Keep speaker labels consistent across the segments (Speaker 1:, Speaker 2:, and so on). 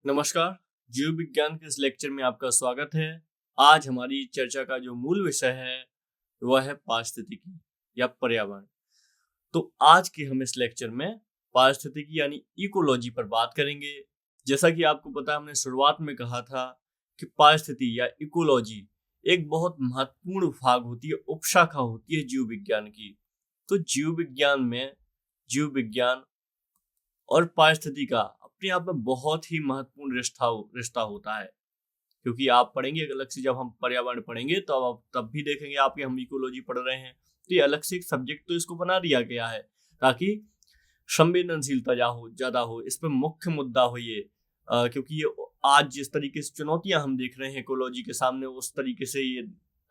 Speaker 1: नमस्कार। जीव विज्ञान के इस लेक्चर में आपका स्वागत है। आज हमारी चर्चा का जो मूल विषय है वह है पारिस्थितिकी या पर्यावरण। तो आज के हम इस लेक्चर में पारिस्थितिकी यानी इकोलॉजी पर बात करेंगे। जैसा कि आपको पता है, हमने शुरुआत में कहा था कि पारिस्थिति या इकोलॉजी एक बहुत महत्वपूर्ण भाग होती है, उपशाखा होती है जीव विज्ञान की। तो जीव विज्ञान में जीव विज्ञान और पारिस्थिति का अपने आप में बहुत ही महत्वपूर्ण रिश्ता होता है। क्योंकि आप पढ़ेंगे अलग से, जब हम पर्यावरण पढ़ेंगे तो आप तब भी देखेंगे आपके हम इकोलॉजी पढ़ रहे हैं, तो ये अलग से एक सब्जेक्ट तो इसको बना दिया गया है ताकि संवेदनशीलता ज्यादा हो, इस पर मुख्य मुद्दा हो ये। क्योंकि ये आज जिस तरीके से चुनौतियां हम देख रहे हैं इकोलॉजी के सामने, उस तरीके से ये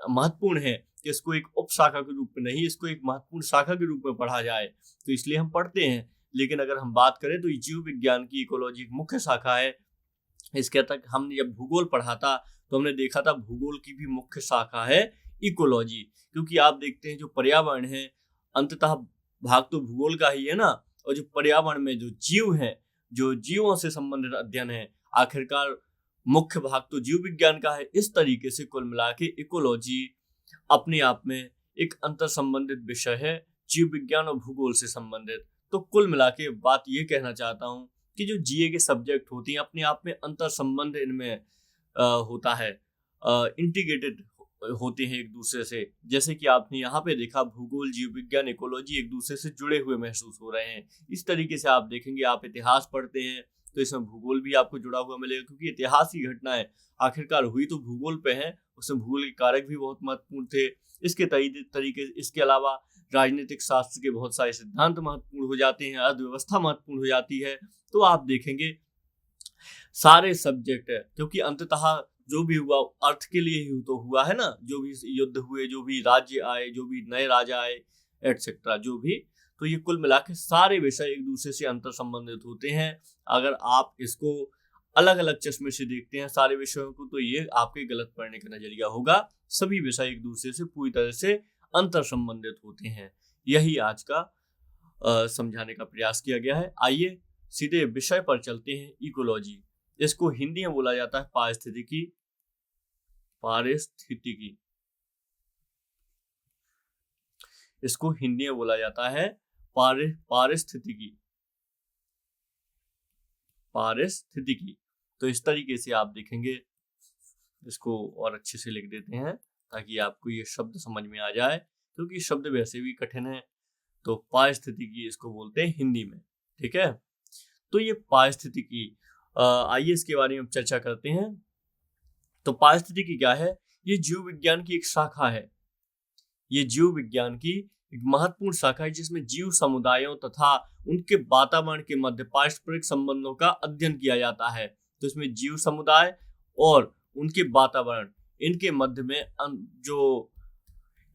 Speaker 1: महत्वपूर्ण है कि इसको एक उपशाखा के रूप में नहीं, इसको एक महत्वपूर्ण शाखा के रूप में पढ़ा जाए। तो इसलिए हम पढ़ते हैं। लेकिन अगर हम बात करें तो जीव विज्ञान की इकोलॉजी एक मुख्य शाखा है। इसके तक हमने जब भूगोल पढ़ा था तो हमने देखा था भूगोल की भी मुख्य शाखा है इकोलॉजी। क्योंकि आप देखते हैं जो पर्यावरण है, अंततः भाग तो भूगोल का ही है ना। और जो पर्यावरण में जो जीव है, जो जीवों से संबंधित अध्ययन है, आखिरकार मुख्य भाग तो जीव विज्ञान का है। इस तरीके से कुल मिला के इकोलॉजी अपने आप में एक अंतर संबंधित विषय है, जीव विज्ञान और भूगोल से संबंधित। तो कुल मिला के बात ये कहना चाहता हूँ कि जो जीए के सब्जेक्ट होती हैं अपने आप में अंतर संबंध इनमें होता है, इंटीग्रेटेड होते हैं एक दूसरे से। जैसे कि आपने यहाँ पे देखा, भूगोल, जीव विज्ञान, इकोलॉजी एक दूसरे से जुड़े हुए महसूस हो रहे हैं। इस तरीके से आप देखेंगे, आप इतिहास पढ़ते हैं तो इसमें भूगोल भी आपको जुड़ा हुआ मिलेगा, क्योंकि इतिहास की घटनाएं आखिरकार हुई तो भूगोल पे है। उसमें भूगोल के कारक भी बहुत महत्वपूर्ण थे। इसके तरीके इसके अलावा राजनीतिक शास्त्र के बहुत सारे सिद्धांत महत्वपूर्ण हो जाते हैं, अर्थव्यवस्था महत्वपूर्ण हो जाती है। तो आप देखेंगे सारे सब्जेक्ट है, क्योंकि अंततः जो भी हुआ अर्थ के लिए ही तो हुआ है ना। जो भी युद्ध हुए, जो भी राज्य आए, जो भी नए राजा आए, एटसेट्रा, जो भी। तो ये कुल मिला के सारे विषय एक दूसरे से अंतर संबंधित होते हैं। अगर आप इसको अलग अलग चश्मे से देखते हैं सारे विषयों को, तो ये आपके गलत पढ़ने का नजरिया होगा। सभी विषय एक दूसरे से पूरी तरह से अंतर संबंधित होते हैं। यही आज का समझाने का प्रयास किया गया है। आइए सीधे विषय पर चलते हैं। इकोलॉजी, इसको हिंदी में बोला जाता है पारिस्थितिकी। पारिस्थितिकी, इसको हिंदी में बोला जाता है पारिस्थितिकी। पारिस्थितिकी। तो इस तरीके से आप देखेंगे, इसको और अच्छे से लिख देते हैं ताकि आपको ये शब्द समझ में आ जाए, क्योंकि शब्द वैसे भी कठिन है। तो पारिस्थितिकी इसको बोलते हैं हिंदी में, ठीक है। तो ये पारिस्थितिकी, आइए इसके बारे में चर्चा करते हैं। तो पारिस्थितिकी क्या है? ये जीव विज्ञान की एक शाखा है। ये जीव विज्ञान की एक महत्वपूर्ण शाखा है जिसमें जीव समुदायों तथा उनके वातावरण के मध्य पारस्परिक संबंधों का अध्ययन किया जाता है। तो इसमें जीव समुदाय और उनके वातावरण, इनके मध्य में जो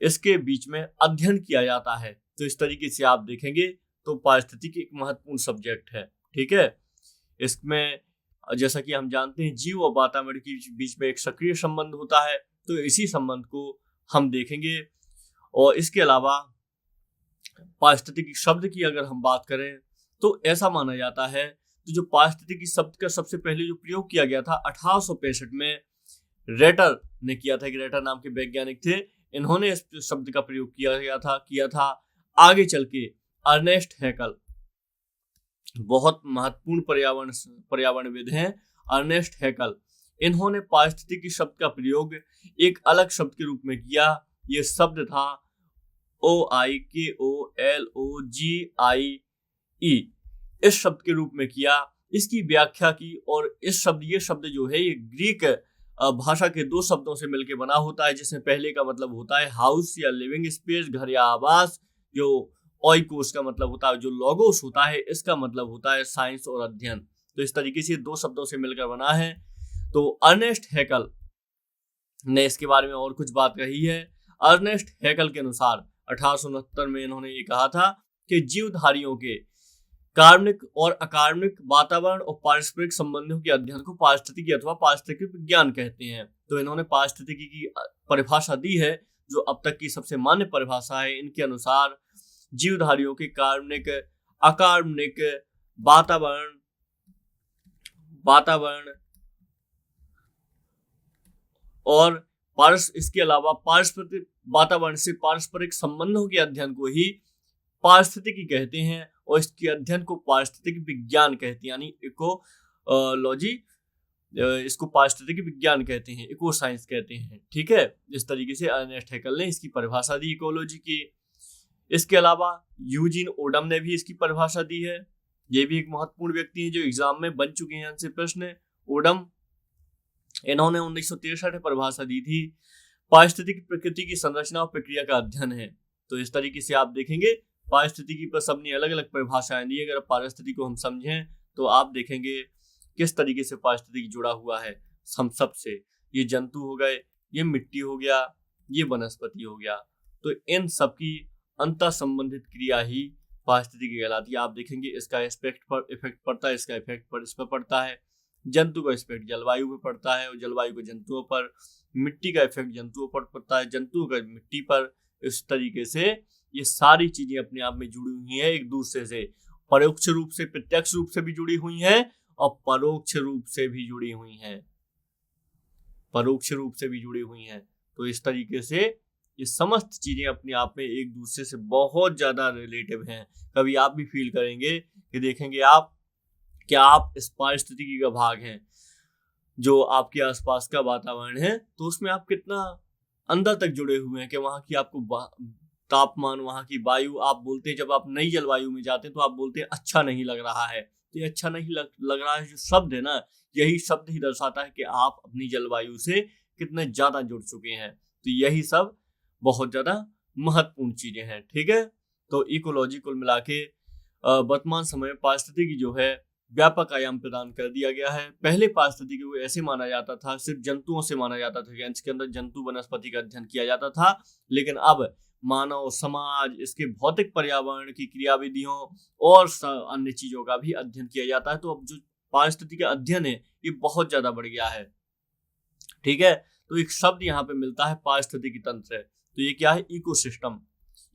Speaker 1: इसके बीच में अध्ययन किया जाता है। तो इस तरीके से आप देखेंगे तो पारिस्थितिकी एक महत्वपूर्ण सब्जेक्ट है, ठीक है। इसमें जैसा कि हम जानते हैं, जीव और वातावरण के बीच में एक सक्रिय संबंध होता है। तो इसी संबंध को हम देखेंगे। और इसके अलावा पारिस्थितिकी शब्द की अगर हम बात करें तो ऐसा माना जाता है, तो जो पारिस्थितिकी शब्द का सबसे पहले जो प्रयोग किया गया था 1865 में रेटर ने किया था। एक रेटर नाम के वैज्ञानिक थे, इन्होंने इस शब्द का प्रयोग किया था। आगे चल के अर्नेस्ट हैकल, बहुत महत्वपूर्ण पर्यावरणविद हैं अर्नेस्ट हैकल, इन्होंने पारिस्थितिकी शब्द का प्रयोग एक अलग शब्द के रूप में किया। ये शब्द था OIKOLOGIE, इस शब्द के रूप में किया, इसकी व्याख्या की। और ये शब्द जो है, ये ग्रीक भाषा के दो शब्दों से मिलकर बना होता है, जिसमें पहले का मतलब होता है हाउस या लिविंग स्पेस, घर या आवास। जो ओइकोस का मतलब होता है, जो लोगोस होता है, इसका मतलब होता है साइंस और अध्ययन। तो इस तरीके से दो शब्दों से मिलकर बना है। तो अर्नेस्ट हैकल ने इसके बारे में और कुछ बात कही है। अर्नेस्ट हैकल के अनुसार 1869 में इन्होंने ये कहा था कि जीवधारियों के कार्बनिक और अकार्बनिक वातावरण और पारस्परिक संबंधों के अध्ययन को पारिस्थितिकी अथवा पारिस्थितिकी विज्ञान कहते हैं। तो इन्होंने पारिस्थितिकी की परिभाषा दी है, जो अब तक की सबसे मान्य परिभाषा है। इनके अनुसार जीवधारियों के कार्बनिक, अकार्बनिक वातावरण और इसके अलावा पारस्परिक वातावरण से पारस्परिक संबंधों के अध्ययन को ही पारिस्थितिकी कहते हैं और इसके अध्ययन को पारिस्थितिक विज्ञान कहते हैं, यानी इकोलॉजी, इसको पारिस्थितिक विज्ञान कहते हैं, इको साइंस कहते हैं। ठीक है, इस तरीके से अर्नेस्ट हैकेल ने इसकी परिभाषा दी इकोलॉजी की। इसके अलावा यूजीन ओडम ने भी इसकी परिभाषा दी है। ये भी एक महत्वपूर्ण व्यक्ति हैं जो एग्जाम में बन चुके हैं इनसे प्रश्न। ओडम, इन्होंने 1963 में परिभाषा दी थी, पारिस्थितिकी प्रकृति की संरचना और प्रक्रिया का अध्ययन है। तो इस तरीके से आप देखेंगे पारिस्थितिकी पर सबने अलग अलग परिभाषाएं दी। अगर पारिस्थितिकी को हम समझें तो आप देखेंगे किस तरीके से पारिस्थितिकी जुड़ा हुआ है हम सब से। ये जंतु हो गए, ये मिट्टी हो गया, ये वनस्पति हो गया, तो इन सब की अंतर संबंधित क्रिया ही पारिस्थितिकी कहलाती है। आप देखेंगे इसका इफेक्ट पड़ता है, इसका इफेक्ट पर इस पर पड़ता है, जंतु का इफेक्ट जलवायु पर पड़ता है और जलवायु का जंतुओं पर, मिट्टी का इफेक्ट जंतुओं पर पड़ता है, जंतुओं का मिट्टी पर। इस तरीके से ये सारी चीजें अपने आप में जुड़ी हुई हैं एक दूसरे से, परोक्ष रूप से, प्रत्यक्ष रूप से भी जुड़ी हुई हैं और परोक्ष रूप से भी जुड़ी हुई हैं, परोक्ष रूप से भी जुड़ी हुई हैं। तो इस तरीके से ये समस्त चीजें अपने आप में एक दूसरे से बहुत ज्यादा रिलेटिव हैं। कभी आप भी फील करेंगे कि देखेंगे आप क्या आप इस पारिस्थितिकी का भाग हैं, जो आपके आसपास का वातावरण है, तो उसमें आप कितना अंदर तक जुड़े हुए हैं कि वहां की आपको तापमान, वहां की वायु, आप बोलते हैं जब आप नई जलवायु में जाते हैं तो आप बोलते हैं अच्छा नहीं लग रहा है। तो ये अच्छा नहीं लग रहा है जो शब्द है ना, यही शब्द ही दर्शाता है कि आप अपनी जलवायु से कितने ज्यादा जुड़ चुके हैं। तो यही सब बहुत ज्यादा महत्वपूर्ण चीजें हैं। ठीक है, तो इकोलॉजी कुल मिला के वर्तमान समय में पारिस्थितिकी जो है व्यापक आयाम प्रदान कर दिया गया है। पहले पारिस्थितिकी को ऐसे माना जाता था, सिर्फ जंतुओं से माना जाता था, इसके अंदर जंतु वनस्पति का अध्ययन किया जाता था। लेकिन अब मानव समाज, इसके भौतिक पर्यावरण की क्रियाविधियों और अन्य चीजों का भी अध्ययन किया जाता है। तो अब जो पारिस्थितिकी का अध्ययन है ये बहुत ज्यादा बढ़ गया है। ठीक है, तो एक शब्द यहाँ पे मिलता है पारिस्थितिकी तंत्र। तो ये क्या है? इकोसिस्टम।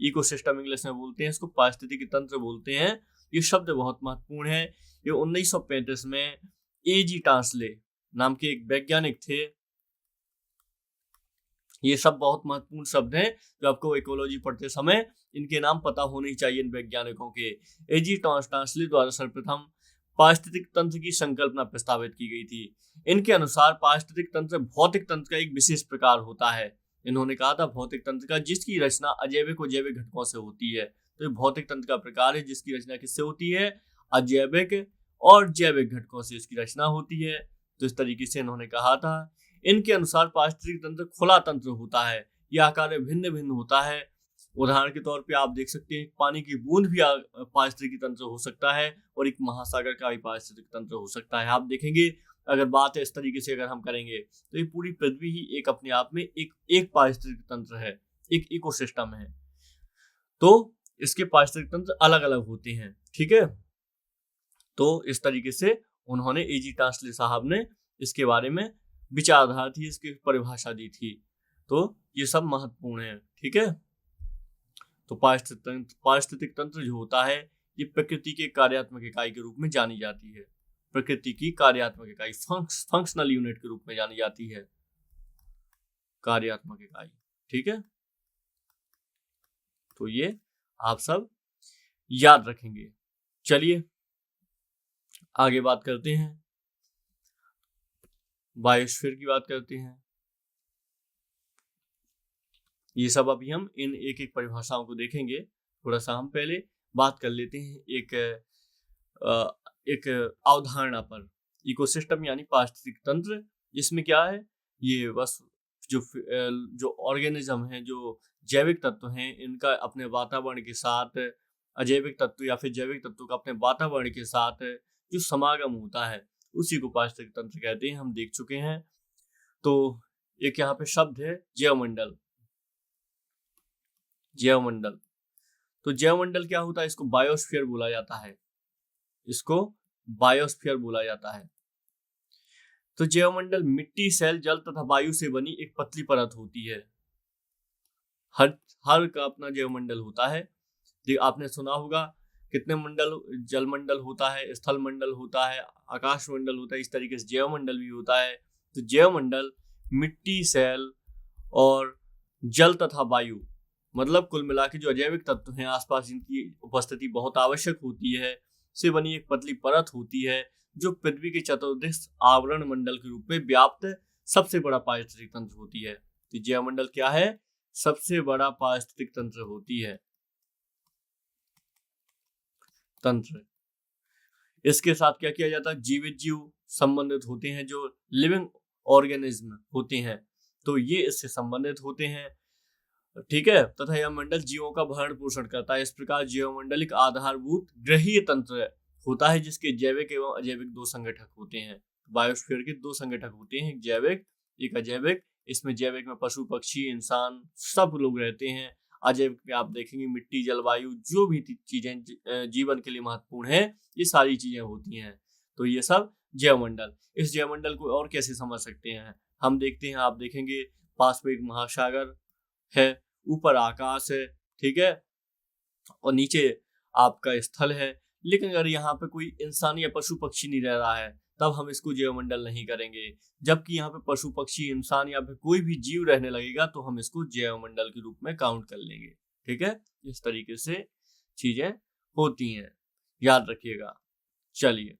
Speaker 1: इकोसिस्टम इंग्लिश में बोलते हैं इसको, पारिस्थितिकी तंत्र बोलते हैं। ये शब्द बहुत महत्वपूर्ण है। ये 1935 में एजी टांसले नाम के एक वैज्ञानिक थे। ये सब बहुत महत्वपूर्ण शब्द हैं जो आपको इकोलॉजी पढ़ते समय इनके नाम पता होने चाहिए इन वैज्ञानिकों के। एजी टांसले द्वारा सर्वप्रथम पारिस्थितिक तंत्र की संकल्पना प्रस्तावित की गई थी। इनके अनुसार पारिस्थितिक तंत्र भौतिक तंत्र का एक विशेष प्रकार होता है। इन्होंने कहा था भौतिक तंत्र का जिसकी रचना अजैविक और जैविक घटकों से होती है। तो ये भौतिक तंत्र का प्रकार है जिसकी रचना किससे होती है? अजैविक और जैविक घटकों से इसकी रचना होती है। तो इस तरीके से इन्होंने कहा था। इनके अनुसार पारिस्थितिक तंत्र खुला तंत्र होता है। यह आकार में भिन्न भिन्न होता है। उदाहरण के तौर पे आप देख सकते हैं पानी की बूंद भी पारिस्थितिक तंत्र हो सकता है और एक महासागर का भी पारिस्थितिक तंत्र हो सकता है। आप देखेंगे अगर बात है इस तरीके से अगर हम करेंगे तो ये पूरी पृथ्वी ही एक अपने आप में एक पारिस्थितिक तंत्र है, एक इकोसिस्टम है। तो इसके पारिस्थितिक तंत्र अलग अलग होते हैं। ठीक है, तो इस तरीके से उन्होंने एजी टांसले साहब ने इसके बारे में विचारधारा थी, इसकी परिभाषा दी थी। तो ये सब महत्वपूर्ण है। ठीक है, तो पारिस्थितिक तंत्र जो होता है ये प्रकृति के कार्यात्मक इकाई के रूप में जानी जाती है। प्रकृति की कार्यात्मक इकाई, फंक्शनल यूनिट के रूप में जानी जाती है, कार्यात्मक इकाई। ठीक है, तो ये आप सब याद रखेंगे। चलिए आगे बात करते हैं, बायोस्फीयर की बात करते हैं। ये सब अभी हम इन एक एक परिभाषाओं को देखेंगे। थोड़ा सा हम पहले बात कर लेते हैं एक अवधारणा पर। इकोसिस्टम यानी पारिस्थितिक तंत्र, जिसमें क्या है, ये बस जो ऑर्गेनिज्म है, जो जैविक तत्व हैं, इनका अपने वातावरण के साथ, अजैविक तत्व या फिर जैविक तत्व का अपने वातावरण के साथ जो समागम होता है उसी को पारिस्थितिक तंत्र कहते हैं। हम देख चुके हैं। तो एक यहाँ पे शब्द है जैवमंडल। जैवमंडल, तो जैवमंडल क्या होता है? इसको बायोस्फीयर बोला जाता है। इसको बायोस्फीयर बोला जाता है। तो जैवमंडल मिट्टी, सेल, जल तथा वायु से बनी एक पतली परत होती है। हर का अपना जैवमंडल होता है। आपने सुना होगा कितने मंडल, जल मंडल होता है, स्थल मंडल होता है, आकाश मंडल होता है, इस तरीके से जैव मंडल भी होता है। तो जैव मंडल मिट्टी, सेल और जल तथा वायु, मतलब कुल मिला के जो अजैविक तत्व हैं आसपास इनकी उपस्थिति बहुत आवश्यक होती है, से बनी एक पतली परत होती है जो पृथ्वी के चतुर्दिश आवरण मंडल के रूप में व्याप्त सबसे बड़ा पारिस्थितिक तंत्र होती है। तो जैव मंडल क्या है? सबसे बड़ा पारिस्थितिक तंत्र होती है, तंत्र। इसके साथ क्या किया जाता है? जीवित जीव संबंधित होते हैं, जो लिविंग ऑर्गेनिज्म होते हैं, तो ये इससे संबंधित होते हैं, ठीक है। तथा यह मंडल जीवों का भरण पोषण करता है। इस प्रकार जीव मंडल एक आधारभूत ग्रहीय तंत्र होता है जिसके जैविक एवं अजैविक दो संगठक होते हैं। बायोस्फीयर के दो संगठक होते हैं, एक जैविक एक अजैविक। इसमें जैविक में पशु पक्षी इंसान सब लोग रहते हैं। अजैविक में आप देखेंगे मिट्टी, जलवायु, जो भी चीजें जीवन के लिए महत्वपूर्ण है, ये सारी चीजें होती हैं। तो ये सब जैव मंडल। इस जैव मंडल को और कैसे समझ सकते हैं? हम देखते हैं, आप देखेंगे पास में एक महासागर है, ऊपर आकाश है, ठीक है, और नीचे आपका स्थल है। लेकिन अगर यहाँ पे कोई इंसान या पशु पक्षी नहीं रह रहा है, तब हम इसको जैव मंडल नहीं करेंगे। जबकि यहाँ पे पशु पक्षी, इंसान या फिर कोई भी जीव रहने लगेगा तो हम इसको जैव मंडल के रूप में काउंट कर लेंगे, ठीक है। इस तरीके से चीजें होती हैं, याद रखिएगा। चलिए,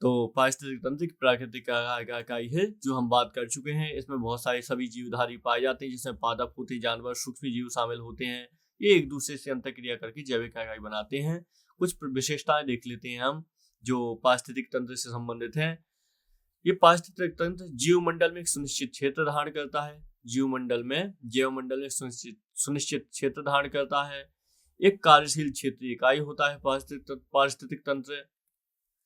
Speaker 1: तो पारिस्थितिक तंत्र की प्राकृतिक इकाई है जो हम बात कर चुके हैं। इसमें बहुत सारे सभी जीवधारी पाए जाते हैं, जिसमें पादप होते, जानवर, सूक्ष्म जीव शामिल होते हैं। ये एक दूसरे से अंतःक्रिया करके जैविक इकाई बनाते हैं। कुछ विशेषताएं देख लेते हैं हम जो पारिस्थितिक तंत्र से संबंधित हैं। ये पारिस्थितिक तंत्र जीव मंडल में एक सुनिश्चित क्षेत्र धारण करता है। जीव मंडल में, जैव मंडल में सुनिश्चित क्षेत्र धारण करता है। एक कार्यशील क्षेत्रीय इकाई होता है पारिस्थितिक तंत्र,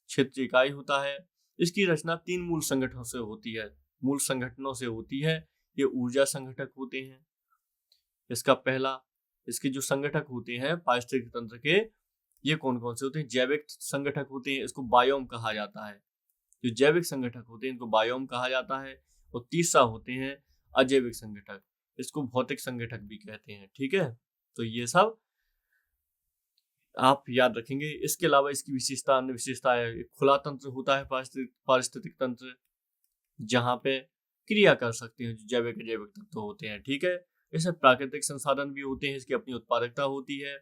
Speaker 1: क्षेत्र इकाई होता है। इसकी रचना 3 मूल संगठनों से होती है। मूल संगठनों से होती है, ये ऊर्जा संगठक होते हैं। इसका पहला, इसके जो संगठक होते हैं पारिस्थितिक तंत्र के, ये कौन कौन से होते हैं? जैविक संगठक होते हैं, इसको बायोम कहा जाता है। जो जैविक संगठक होते हैं इनको बायोम कहा जाता है। और तीसरा होते हैं अजैविक संगठक, इसको भौतिक संगठक भी कहते हैं, ठीक है। तो ये सब आप याद रखेंगे। इसके अलावा इसकी विशेषता, अन्य विशेषता है, खुला तंत्र होता है पारिस्थितिक तंत्र, जहां पे क्रिया कर सकते हैं जो जैविक अजैविक तत्व होते हैं, ठीक है। इसमें प्राकृतिक संसाधन भी होते हैं, इसकी अपनी उत्पादकता होती है,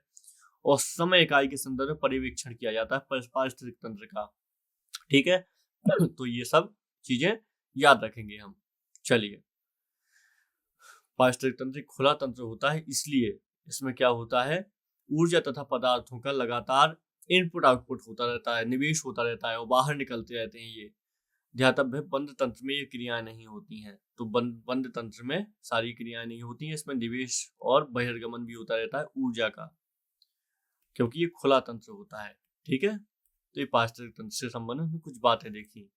Speaker 1: और समय इकाई के संदर्भ में पर्यवेक्षण किया जाता है पारिस्थितिक तंत्र का, ठीक है। तो ये सब चीजें याद रखेंगे हम। चलिए, पारिस्थितिक तंत्र खुला तंत्र होता है, इसलिए इसमें क्या होता है? ऊर्जा तथा पदार्थों का लगातार इनपुट आउटपुट होता रहता है, निवेश होता रहता है और बाहर निकलते रहते हैं। ये ध्यातव्य, बंद तंत्र में ये क्रियाएं नहीं होती हैं। तो बंद तंत्र में सारी क्रियाएं नहीं होती हैं, इसमें निवेश और बहिर्गमन भी होता रहता है ऊर्जा का, क्योंकि ये खुला तंत्र होता है, ठीक है। तो ये पारिस्थितिक तंत्र से संबंधित हमने कुछ बातें देखी।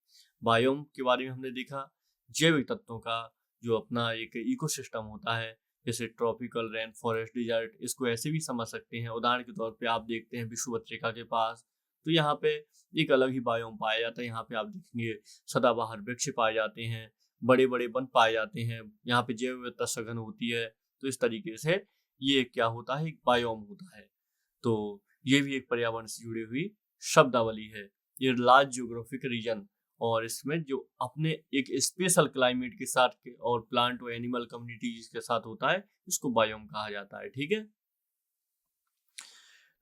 Speaker 1: बायोम के बारे में हमने देखा, जैविक तत्वों का जो अपना एक इकोसिस्टम होता है, जैसे ट्रॉपिकल, रेन फॉरेस्ट, डिजर्ट, इसको ऐसे भी समझ सकते हैं। उदाहरण के तौर पे आप देखते हैं विषुवत के पास, तो यहाँ पे एक अलग ही बायोम पाया जाता है। यहाँ पे आप देखेंगे सदाबहार वृक्ष पाए जाते हैं, बड़े बड़े वन पाए जाते हैं, यहाँ पे जैव विविधता सघन होती है। तो इस तरीके से ये क्या होता है? एक बायोम होता है। तो ये भी एक पर्यावरण से जुड़ी हुई शब्दावली है। ये लार्ज जियोग्राफिक रीजन, और इसमें जो अपने एक स्पेशल क्लाइमेट के साथ और प्लांट और एनिमल कम्युनिटी जिसके साथ होता है, इसको बायोम कहा जाता है, ठीक है।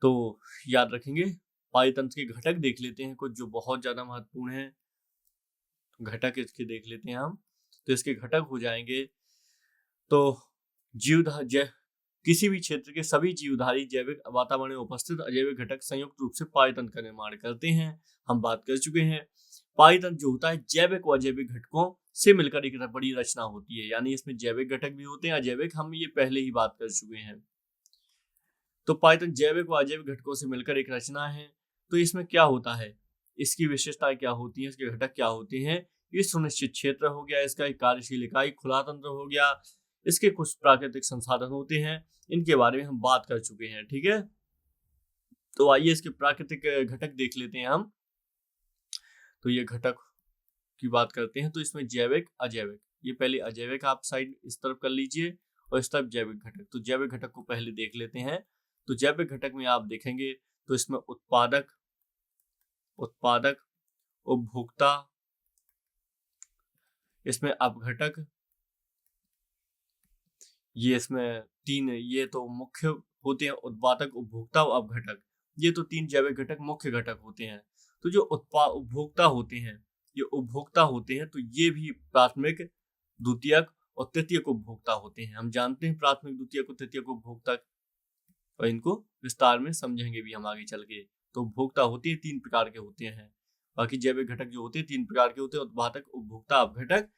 Speaker 1: तो याद रखेंगे। पारितंत्र के घटक देख लेते हैं कुछ जो बहुत ज्यादा महत्वपूर्ण है। घटक इसके देख लेते हैं हम। तो इसके घटक हो जाएंगे, तो किसी भी क्षेत्र के सभी जीवधारी जैविक वातावरण में उपस्थित अजैविक घटक संयुक्त रूप से पारितंत्र का निर्माण करते हैं। हम बात कर चुके हैं, पारितंत्र जो होता है जैविक व अजैविक घटकों से मिलकर एक बड़ी रचना होती है। यानी इसमें जैविक घटक भी होते हैं, अजैविक, हम ये पहले ही बात कर चुके हैं। तो पारितंत्र जैविक व अजैविक घटकों से मिलकर एक रचना है। तो इसमें क्या होता है, इसकी विशेषताएं क्या होती हैं, इसके घटक क्या होते हैं? ये सुनिश्चित क्षेत्र हो गया, इसका एक कार्यशील इकाई खुला तंत्र हो गया, इसके कुछ प्राकृतिक संसाधन होते हैं, इनके बारे में हम बात कर चुके हैं, ठीक है। तो आइए इसके प्राकृतिक घटक देख लेते हैं हम। तो ये घटक की बात करते हैं, तो इसमें जैविक अजैविक, ये पहले अजैविक आप साइड इस तरफ कर लीजिए और इस तरफ जैविक घटक। तो जैविक घटक को पहले देख लेते हैं। तो जैविक घटक में आप देखेंगे तो इसमें उत्पादक, उपभोक्ता, इसमें अपघटक, ये इसमें तीन, ये तो मुख्य होते हैं, उत्पादक, उपभोक्ता और अपघटक। ये तो तीन जैविक घटक मुख्य घटक होते हैं। तो जो उपभोक्ता होते हैं, ये उपभोक्ता होते हैं, तो ये भी प्राथमिक, द्वितीयक और तृतीयक उपभोक्ता होते हैं। हम जानते हैं प्राथमिक, द्वितीयक और तृतीयक उपभोक्ता, और इनको विस्तार में समझेंगे भी हम आगे चल के। तो उपभोक्ता होते हैं तीन प्रकार के होते हैं, बाकी जैविक घटक जो होते हैं तीन प्रकार के होते हैं, उत्पादक, उपभोक्ता, अपघटक।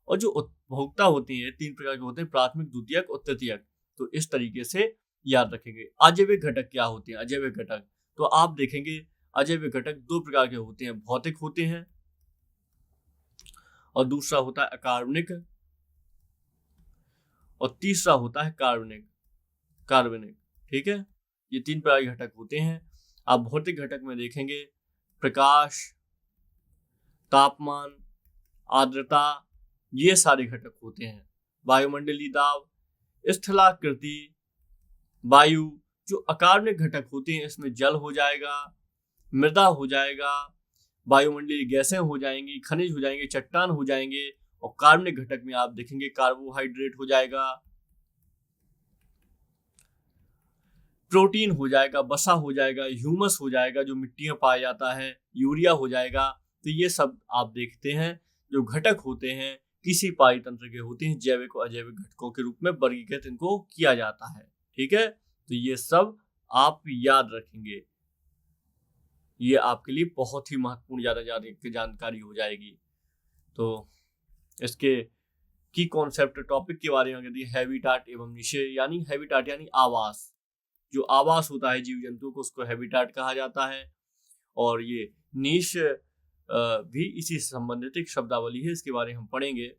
Speaker 1: और जो उपभोक्ता होती है तीन प्रकार के होते हैं, प्राथमिक, द्वितीयक और तृतीयक। तो इस तरीके से याद रखेंगे। अजैविक घटक क्या होते हैं? अजैविक घटक तो आप देखेंगे अजैविक घटक दो प्रकार के होते हैं, भौतिक होते हैं और दूसरा होता है अकार्बनिक, और तीसरा होता है कार्बनिक। ठीक है, ये तीन प्रकार के घटक होते हैं। आप भौतिक घटक में देखेंगे प्रकाश, तापमान, आर्द्रता, ये सारे घटक होते हैं। वायुमंडलीय दाब, स्थलाकृति, वायु। जो अकार्बनिक घटक होते हैं इसमें जल हो जाएगा, मृदा हो जाएगा, वायुमंडलीय गैसें हो जाएंगी, खनिज हो जाएंगे, चट्टान हो जाएंगे। और कार्बनिक घटक में आप देखेंगे कार्बोहाइड्रेट हो जाएगा, प्रोटीन हो जाएगा, वसा हो जाएगा, ह्यूमस हो जाएगा जो मिट्टी में पाया जाता है, यूरिया हो जाएगा। तो ये सब आप देखते हैं जो घटक होते हैं किसी पाई तंत्र के होते हैं, जैविक और अजैविक घटकों के रूप में वर्गीकृत इनको किया जाता है। ठीक है, तो ये सब आप याद रखेंगे, ये आपके लिए बहुत ही महत्वपूर्ण ज्यादा जानकारी हो जाएगी। तो इसके की कॉन्सेप्ट टॉपिक के बारे में कहती है हैबिटाट एवं निशे, यानी हैबिटाट यानी आवास। जो आवास होता है जीव जंतु को उसको हैबिटाट कहा जाता है। और ये नीश भी इसी से संबंधित एक शब्दावली है, इसके बारे में हम पढ़ेंगे।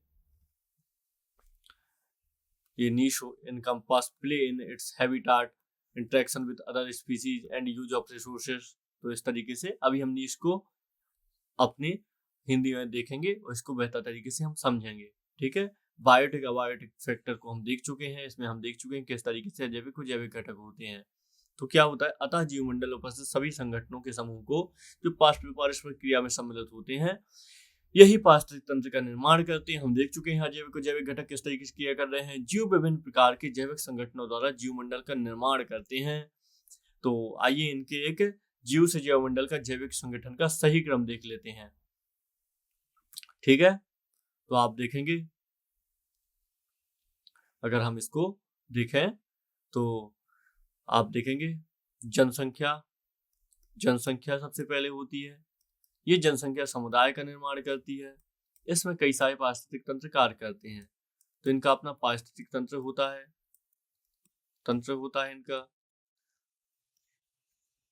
Speaker 1: ये niche encompass play in its habitat, interaction with other species and use of resources. तो इस तरीके से अभी हम नीश को अपने हिंदी में देखेंगे और इसको बेहतर तरीके से हम समझेंगे। ठीक है, बायोटिक अबायोटिक फैक्टर को हम देख चुके हैं, इसमें हम देख चुके हैं किस तरीके से जैविक और जैविक घटक होते हैं। तो क्या होता है, अतः जीवमंडल उपस्थित सभी संगठनों के समूह को जो पारस्परिक क्रिया में सम्मिलित होते हैं, यही पारिस्थितिक तंत्र का निर्माण करते हैं। हम देख चुके हैं अजैविक और जैविक घटक किस तरीके से क्रिया कर रहे हैं। जीव विभिन्न प्रकार के जैविक संगठनों द्वारा जीवमंडल का निर्माण करते हैं। तो आइए इनके एक जीव से जैवमंडल का जैविक संगठन का सही क्रम देख लेते हैं। ठीक है, तो आप देखेंगे अगर हम इसको देखें तो आप देखेंगे जनसंख्या सबसे पहले होती है। ये जनसंख्या समुदाय का निर्माण करती है। इसमें कई सारे पारिस्थितिक तंत्र कार्य करते हैं। तो इनका अपना पारिस्थितिक तंत्र होता है इनका।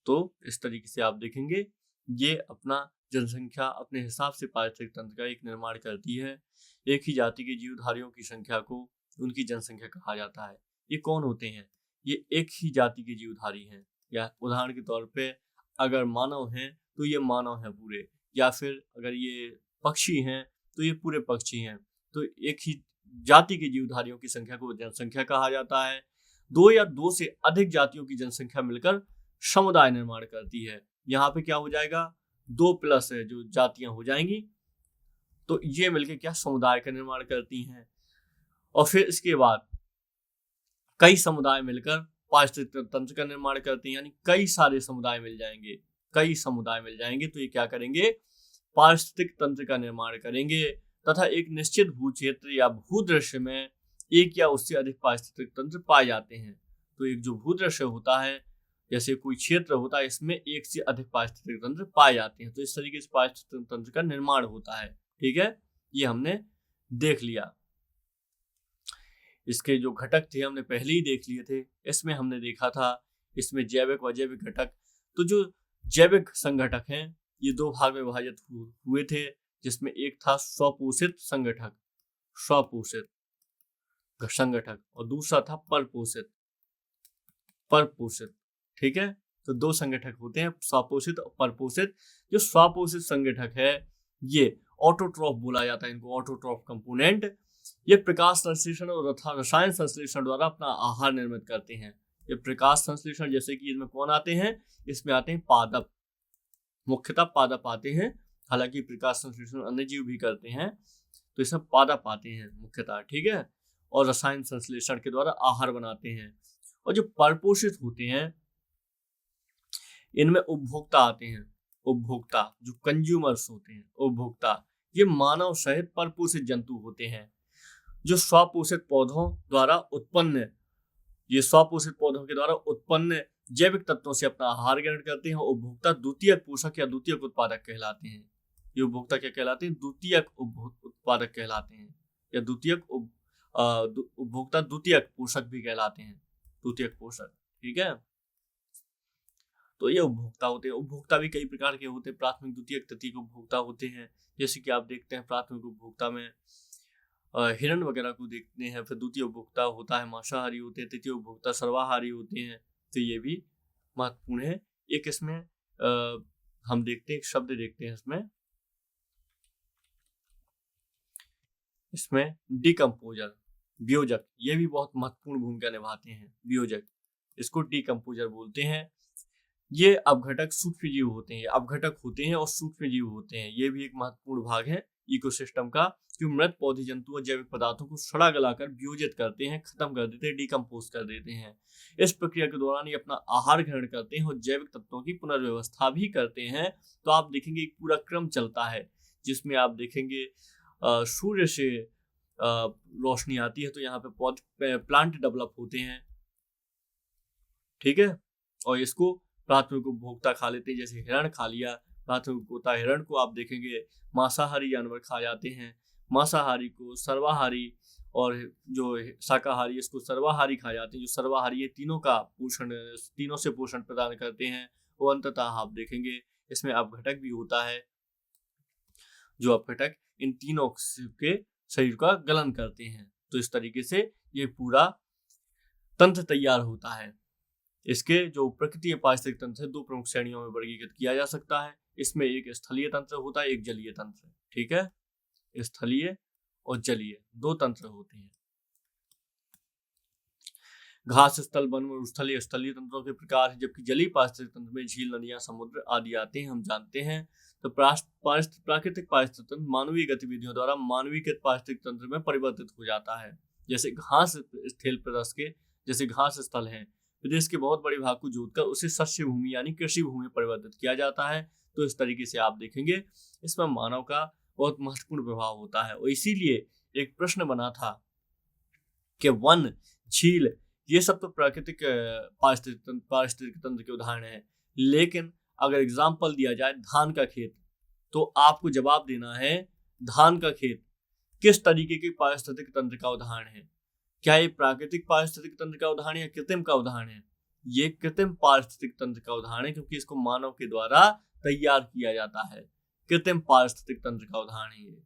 Speaker 1: तो इस तरीके से आप देखेंगे ये अपना जनसंख्या अपने हिसाब से पारिस्थितिक तंत्र का एक निर्माण करती है। एक ही जाति के जीवधारियों की संख्या को उनकी जनसंख्या कहा जाता है। ये कौन होते हैं? ये एक ही जाति के जीवधारी हैं। या उदाहरण के तौर पे अगर मानव हैं तो ये मानव हैं पूरे, या फिर अगर ये पक्षी हैं तो ये पूरे पक्षी हैं। तो एक ही जाति के जीवधारियों की संख्या को जनसंख्या कहा जाता है। दो या दो से अधिक जातियों की जनसंख्या मिलकर समुदाय निर्माण करती है। यहाँ पे क्या हो जाएगा, 2+ है जो जातियां हो जाएंगी, तो ये मिलकर क्या समुदाय का निर्माण करती हैं। और फिर इसके बाद कई समुदाय मिलकर पारिस्थितिक तंत्र का निर्माण करते हैं, यानी कई सारे समुदाय मिल जाएंगे। तो ये क्या करेंगे, पारिस्थितिक तंत्र का निर्माण करेंगे तथा एक निश्चित भू क्षेत्र या भूदृश्य में एक या उससे अधिक पारिस्थितिक तंत्र पाए जाते हैं। तो एक जो भूदृश्य होता है, जैसे कोई क्षेत्र होता है, इसमें एक से अधिक पारिस्थितिक तंत्र पाए जाते हैं। तो इस तरीके से पारिस्थितिक तंत्र का निर्माण होता है। ठीक है, ये हमने देख लिया। इसके जो घटक थे हमने पहले ही देख लिए थे। इसमें हमने देखा था इसमें जैविक व अजैविक घटक। तो जो जैविक संगठक हैं ये दो भाग में विभाजित हुए थे, जिसमें एक था स्वपोषित संगठक और दूसरा था परपोषित। ठीक है, तो दो संगठक होते हैं, स्वपोषित और परपोषित। जो स्वपोषित संगठक है ये ऑटोट्रॉफ बोला जाता है इनको, ऑटोट्रॉफ कंपोनेंट। ये प्रकाश संश्लेषण और रसायन संश्लेषण द्वारा अपना आहार निर्मित करते हैं। ये प्रकाश संश्लेषण जैसे कि इसमें कौन आते हैं, इसमें आते हैं पादप, मुख्यतः पादप आते हैं, हालांकि प्रकाश संश्लेषण अन्य जीव भी करते हैं, तो इसमें पादप आते हैं मुख्यतः, ठीक है। और रसायन संश्लेषण के द्वारा आहार बनाते हैं। और जो परपोषित होते हैं इनमें उपभोक्ता आते हैं, उपभोक्ता जो कंज्यूमर्स होते हैं, उपभोक्ता ये मानव सहित परपोषित जंतु होते हैं जो स्वपोषित पौधों द्वारा उत्पन्न, ये स्वपोषित पौधों के द्वारा उत्पन्न जैविक तत्वों से अपना आहार ग्रहण करते हैं। उपभोक्ता द्वितीयक पोषक या द्वितीयक उत्पादक कहलाते हैं। ये उपभोक्ता क्या कहलाते हैं, द्वितीयक उत्पादक कहलाते हैं, या द्वितीयक उपभोक्ता द्वितीयक पोषक भी कहलाते हैं, द्वितीयक पोषक, ठीक है। तो ये उपभोक्ता होते हैं। उपभोक्ता भी कई प्रकार के होते हैं, प्राथमिक द्वितीयक तृतीयक उपभोक्ता होते हैं। जैसे कि आप देखते हैं प्राथमिक उपभोक्ता में हिरण वगैरह को देखते हैं। फिर द्वितीय उपभोक्ता होता है मांसाहारी होते हैं, तृतीय उपभोक्ता सर्वाहारी होते हैं। तो ये भी महत्वपूर्ण है। एक इसमें हम देखते हैं, एक शब्द देखते हैं इसमें डिकम्पोजर, वियोजक, ये भी बहुत महत्वपूर्ण भूमिका निभाते हैं। वियोजक, इसको डिकम्पोजर बोलते हैं। ये अपघटक सूक्ष्म जीव होते हैं, अपघटक होते हैं और सूक्ष्म जीव होते हैं। ये भी एक महत्वपूर्ण भाग है इकोसिस्टम का, जो मृत पौधे जंतु और जैविक पदार्थों को सड़ा गलाकर वियोजित करते हैं, खत्म कर देते हैं, डिकम्पोज कर देते हैं। इस प्रक्रिया के दौरान ये अपना आहार ग्रहण करते हैं और जैविक तत्वों की पुनर्व्यवस्था भी करते हैं। तो आप देखेंगे एक पूरा क्रम चलता है, जिसमें आप देखेंगे सूर्य से रोशनी आती है तो यहाँ पे प्लांट डेवलप होते हैं, ठीक है। और इसको प्राथमिक उपभोक्ता खा लेते हैं, जैसे हिरण खा लिया, प्राथमिक उपभोक्ता हिरण को आप देखेंगे मांसाहारी जानवर खा जाते हैं। मांसाहारी को सर्वाहारी, और जो शाकाहारी इसको सर्वाहारी खा जाते हैं। जो सर्वाहारी है तीनों का पोषण, तीनों से पोषण प्रदान करते हैं। वो अंततः आप देखेंगे इसमें अपघटक भी होता है, जो अपघटक इन तीनों के शरीर का गलन करते हैं। तो इस तरीके से ये पूरा तंत्र तैयार होता है। इसके जो प्रकृति पारिस्थितिक तंत्र है, दो प्रमुख श्रेणियों में वर्गीकृत किया जा सकता है। इसमें एक स्थलीय तंत्र होता है, एक जलीय तंत्र, ठीक है। स्थलीय और जलीय दो तंत्र होते हैं। घास स्थल, वन और स्थलीय तंत्रों के प्रकार है, जबकि जलीय पारिस्थितिक तंत्र में झील, नदियां, समुद्र आदि आते हैं, हम जानते हैं। तो प्राकृतिक पारिस्थितिक तंत्र मानवीय गतिविधियों द्वारा मानवीकृत पारिस्थितिक तंत्र में परिवर्तित हो जाता है। जैसे घास स्थल प्रदेश के, जैसे घास स्थल है, प्रदेश के बहुत बड़े भाग को जोतकर उसे शस्य भूमि यानी कृषि भूमि में परिवर्तित किया जाता है। तो इस तरीके से आप देखेंगे इसमें मानव का बहुत महत्वपूर्ण प्रभाव होता है। और इसीलिए एक प्रश्न बना था कि वन, झील, ये सब तो प्राकृतिक पारिस्थितिक तंत्र के उदाहरण हैं, लेकिन अगर एग्जाम्पल दिया जाए धान का खेत, तो आपको जवाब देना है धान का खेत किस तरीके के पारिस्थितिक तंत्र का उदाहरण है। क्या ये प्राकृतिक पारिस्थितिक तंत्र का उदाहरण है या कृत्रिम का उदाहरण है? ये कृत्रिम पारिस्थितिक तंत्र का उदाहरण है, क्योंकि इसको मानव के द्वारा तैयार किया जाता है। कृत्रिम पारिस्थितिक तंत्र का उदाहरण है ये,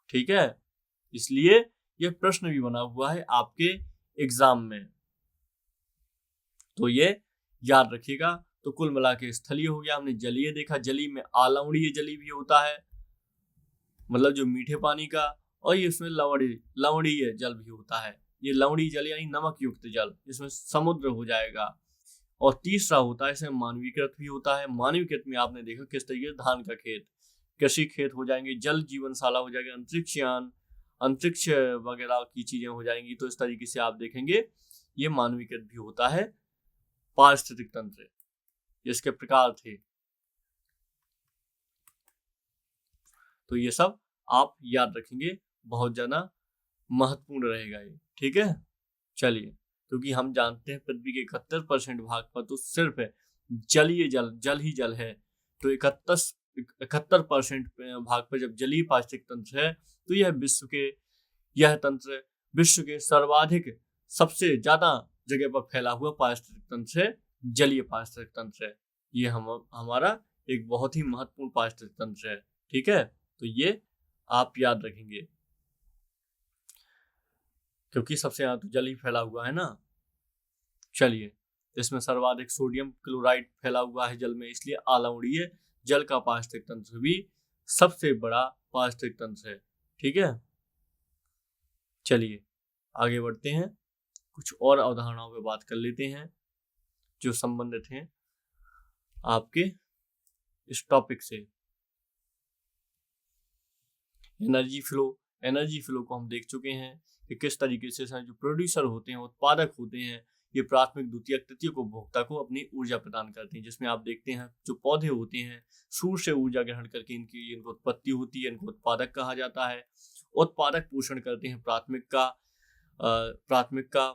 Speaker 1: ठीक है। इसलिए ये प्रश्न भी बना हुआ है आपके एग्जाम में, तो ये याद रखिएगा। तो कुल मिला के स्थलीय हो गया, हमने जलीय देखा, जलीय में आलवणीय जलीय भी होता है, मतलब जो मीठे पानी का, और ये इसमें लवणीय जल भी होता है। ये लवणीय जल यानी नमक युक्त जल, इसमें समुद्र हो जाएगा। और तीसरा होता है इसमें मानवीकृत भी होता है। मानवीकृत में आपने देखा किस तरीके से धान का खेत, कृषि खेत हो जाएंगे, जल जीवनशाला हो जाएगा, अंतरिक्षयान, अंतरिक्ष वगैरह की चीजें हो जाएंगी। तो इस तरीके से आप देखेंगे ये मानवीकृत भी होता है पारिस्थितिक तंत्र, जिसके प्रकार थे। तो ये सब आप याद रखेंगे, बहुत ज्यादा महत्वपूर्ण रहेगा ये, ठीक है। चलिए, क्योंकि हम जानते हैं पृथ्वी के 71% भाग पर तो सिर्फ जलीय जल ही जल है। तो 71% भाग पर जब जलीय पारिस्थितिक तंत्र है, तो यह तंत्र विश्व के सर्वाधिक, सबसे ज्यादा जगह पर फैला हुआ पारिस्थितिक तंत्र है, जलीय पारिस्थितिक तंत्र है। ये हमारा एक बहुत ही महत्वपूर्ण पारिस्थितिक तंत्र है, ठीक है। तो ये आप याद रखेंगे, क्योंकि सबसे ज्यादा तो जल ही फैला हुआ है ना। चलिए, इसमें सर्वाधिक सोडियम क्लोराइड फैला हुआ है जल में, इसलिए आलवणीय जल का पारिस्थितिक तंत्र भी सबसे बड़ा पारिस्थितिक तंत्र है, ठीक है। चलिए आगे बढ़ते हैं। कुछ और अवधारणाओं पे बात कर लेते हैं जो संबंधित हैं आपके इस टॉपिक से। एनर्जी फ्लो को हम देख चुके हैं कि किस तरीके से जो प्रोड्यूसर होते हैं, उत्पादक होते हैं, ये प्राथमिक द्वितीयक तृतीयक उपभोक्ता को अपनी ऊर्जा प्रदान करते हैं, जिसमें आप देखते हैं जो पौधे होते हैं सूर्य से ऊर्जा ग्रहण करके इनको उत्पत्ति होती है, इनको उत्पादक कहा जाता है। उत्पादक पोषण करते हैं प्राथमिक का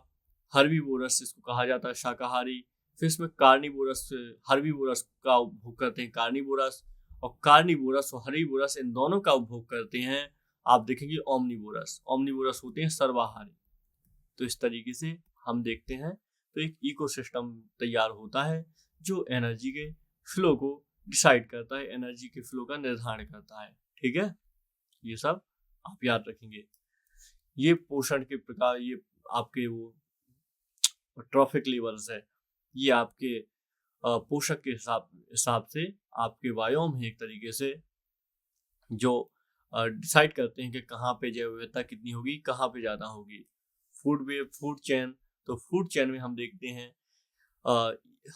Speaker 1: हर्बीवोरस इसको कहा जाता है, शाकाहारी। फिर इसमें कार्निवोरस, हर्बीवोरस का उपभोग करते हैं कार्निवोरस, और कार्निवोरस और हर्बीवोरस इन दोनों का उपभोग करते हैं आप देखेंगे ओमनिवोरस होते हैं सर्वाहारी। तो इस तरीके से हम देखते हैं तो एक इकोसिस्टम तैयार होता है जो एनर्जी के फ्लो को डिसाइड करता है, एनर्जी के फ्लो का निर्धारण करता है। ठीक है, ये सब आप याद रखेंगे। ये पोषण के प्रकार, ये आपके वो ट्रॉफिक लेवल्स है, ये आपके पोषक के हिसाब से आपके वायोम है एक तरीके से, जो डिसाइड करते हैं कि कहाँ पे जैव विविधता कितनी होगी, कहाँ पे ज़्यादा होगी। फूड चेन, तो फूड चेन में हम देखते हैं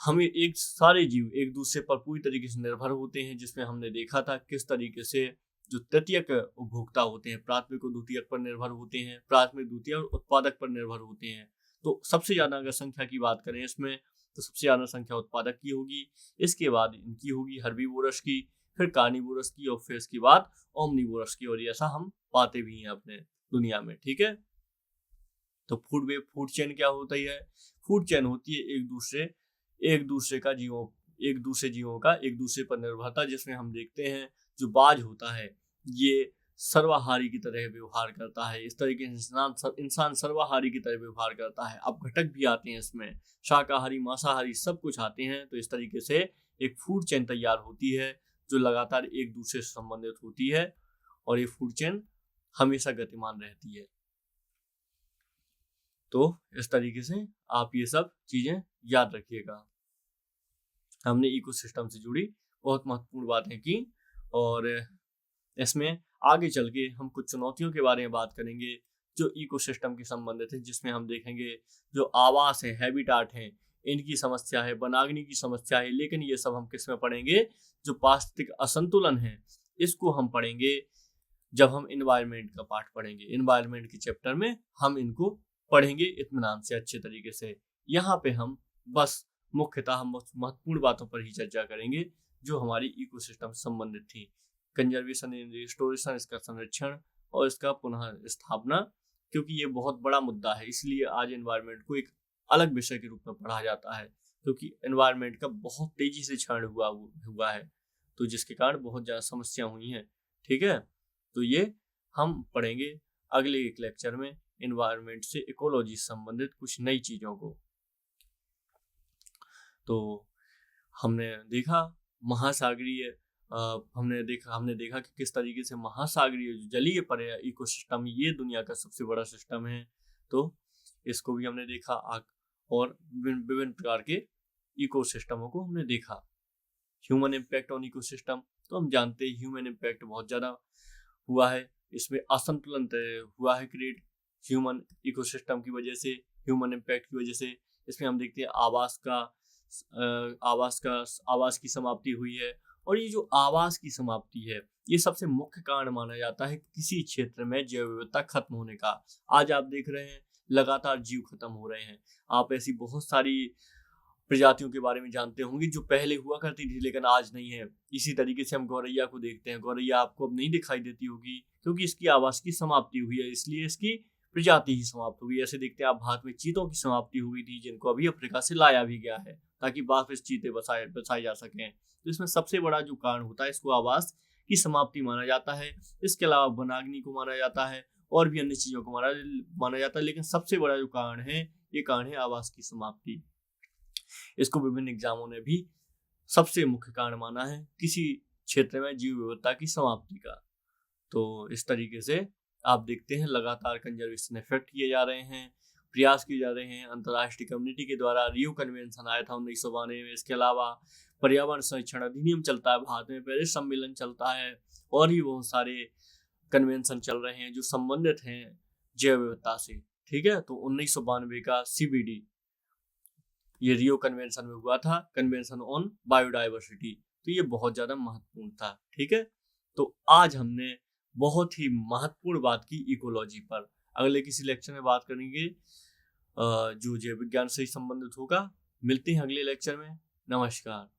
Speaker 1: हमें एक सारे जीव एक दूसरे पर पूरी तरीके से निर्भर होते हैं, जिसमें हमने देखा था किस तरीके से जो तृतीयक उपभोक्ता होते हैं प्राथमिक और द्वितीयक पर निर्भर होते हैं, प्राथमिक द्वितीयक और उत्पादक पर निर्भर होते हैं। तो सबसे ज़्यादा अगर संख्या की बात करें इसमें, तो सबसे ज़्यादा संख्या उत्पादक की होगी, इसके बाद इनकी होगी हर्बीवोरस की, फिर कार्निवोरस की, और फिर इसके बाद ओमनिवोरस की। और ऐसा हम पाते भी हैं अपने दुनिया में। ठीक है, तो फूड चेन क्या होता है? फूड चेन होती है एक दूसरे जीवों का एक दूसरे पर निर्भरता, जिसमें हम देखते हैं जो बाज होता है ये सर्वाहारी की तरह व्यवहार करता है। इस तरीके से इंसान सर्वाहारी की तरह व्यवहार करता है। अब घटक भी आते हैं इसमें, शाकाहारी मांसाहारी सब कुछ आते हैं। तो इस तरीके से एक फूड चेन तैयार होती है जो लगातार एक दूसरे से संबंधित होती है, और ये फूड चेन हमेशा गतिमान रहती है। तो इस तरीके से आप ये सब चीजें याद रखिएगा। हमने इकोसिस्टम से जुड़ी बहुत महत्वपूर्ण बातें की, और इसमें आगे चल के हम कुछ चुनौतियों के बारे में बात करेंगे जो इकोसिस्टम के संबंधित है, जिसमें हम देखेंगे जो आवास है, हैबिटाट है, इनकी समस्या है, वनाग्नि की समस्या है। लेकिन ये सब हम किस में पढ़ेंगे? जो पारिस्थितिक असंतुलन है इसको हम पढ़ेंगे जब हम इन्वायरमेंट का पार्ट पढ़ेंगे। इन्वायरमेंट के चैप्टर में हम इनको पढ़ेंगे इत्मीनान से, अच्छे तरीके से। यहाँ पे हम बस मुख्यतः हम महत्वपूर्ण बातों पर ही चर्चा करेंगे जो हमारी इकोसिस्टम से संबंधित थी। कंजर्वेशन एंड रिस्टोरेशन, इसका संरक्षण और इसका पुनः स्थापना, क्योंकि ये बहुत बड़ा मुद्दा है, इसलिए आज एनवायरनमेंट को एक अलग विषय के रूप में पढ़ा जाता है, क्योंकि एनवायरनमेंट का बहुत तेजी से क्षरण हुआ है, तो जिसके कारण बहुत ज़्यादा समस्या हुई हैं। ठीक है, तो ये हम पढ़ेंगे अगले एक लेक्चर में, एनवायरनमेंट से इकोलॉजी से संबंधित कुछ नई चीज़ों को। तो हमने देखा महासागरीय, हमने देखा कि किस तरीके से महासागरीय जलीय पर्याय इकोसिस्टम ये दुनिया का सबसे बड़ा सिस्टम है। तो इसको भी हमने देखा, और विभिन्न प्रकार के इकोसिस्टमों को हमने देखा। ह्यूमन इम्पैक्ट ऑन इकोसिस्टम, तो हम जानते हैं ह्यूमन इम्पैक्ट बहुत ज़्यादा हुआ है, इसमें असंतुलन हुआ है क्रिएट ह्यूमन इकोसिस्टम की वजह से, ह्यूमन इम्पैक्ट की वजह से। इसमें हम देखते हैं आवास की समाप्ति हुई है, और ये जो आवास की समाप्ति है ये सबसे मुख्य कारण माना जाता है किसी क्षेत्र में जैव विविधता खत्म होने का। आज आप देख रहे हैं लगातार जीव खत्म हो रहे हैं। आप ऐसी बहुत सारी प्रजातियों के बारे में जानते होंगे जो पहले हुआ करती थी लेकिन आज नहीं है। इसी तरीके से हम गौरैया को देखते हैं, गौरैया आपको अब नहीं दिखाई देती होगी क्योंकि इसकी आवास की समाप्ति हुई है, इसलिए इसकी प्रजाति ही समाप्त हुई। ऐसे देखते हैं आप भारत में चीतों की समाप्ति हुई थी, जिनको अभी अफ्रीका से लाया भी गया है ताकि वापस चीते बसाए जा सकें। तो इसमें सबसे बड़ा जो कारण होता है इसको आवास की समाप्ति माना जाता है। इसके अलावा वनाग्नि को माना जाता है और भी अन्य चीजों को माना जाता है, लेकिन सबसे बड़ा जो कारण है ये कारण है आवास की समाप्ति। इसको विभिन्न एग्जामों ने भी सबसे मुख्य कारण माना है किसी क्षेत्र में जीव विविधता की समाप्ति का। तो इस तरीके से आप देखते हैं लगातार कंजर्वेशन इफेक्ट किए जा रहे हैं, प्रयास किए जा रहे हैं। अंतर्राष्ट्रीय कम्युनिटी के द्वारा रियो कन्वेंशन आया था 1992 में। इसके अलावा पर्यावरण संरक्षण अधिनियम चलता है भारत में, पेरिस सम्मेलन चलता है, और भी बहुत सारे कन्वेंशन चल रहे हैं जो संबंधित हैं जैव विविधता से। ठीक है। तो 1992 का CBD ये रियो कन्वेंशन में हुआ था, कन्वेंशन ऑन बायोडाइवर्सिटी। तो ये बहुत ज्यादा महत्वपूर्ण था, ठीक है। तो आज हमने बहुत ही महत्वपूर्ण बात की इकोलॉजी पर। अगले किसी लेक्चर में बात करेंगे जो जैव विज्ञान से संबंधित होगा। मिलते हैं अगले लेक्चर में। नमस्कार।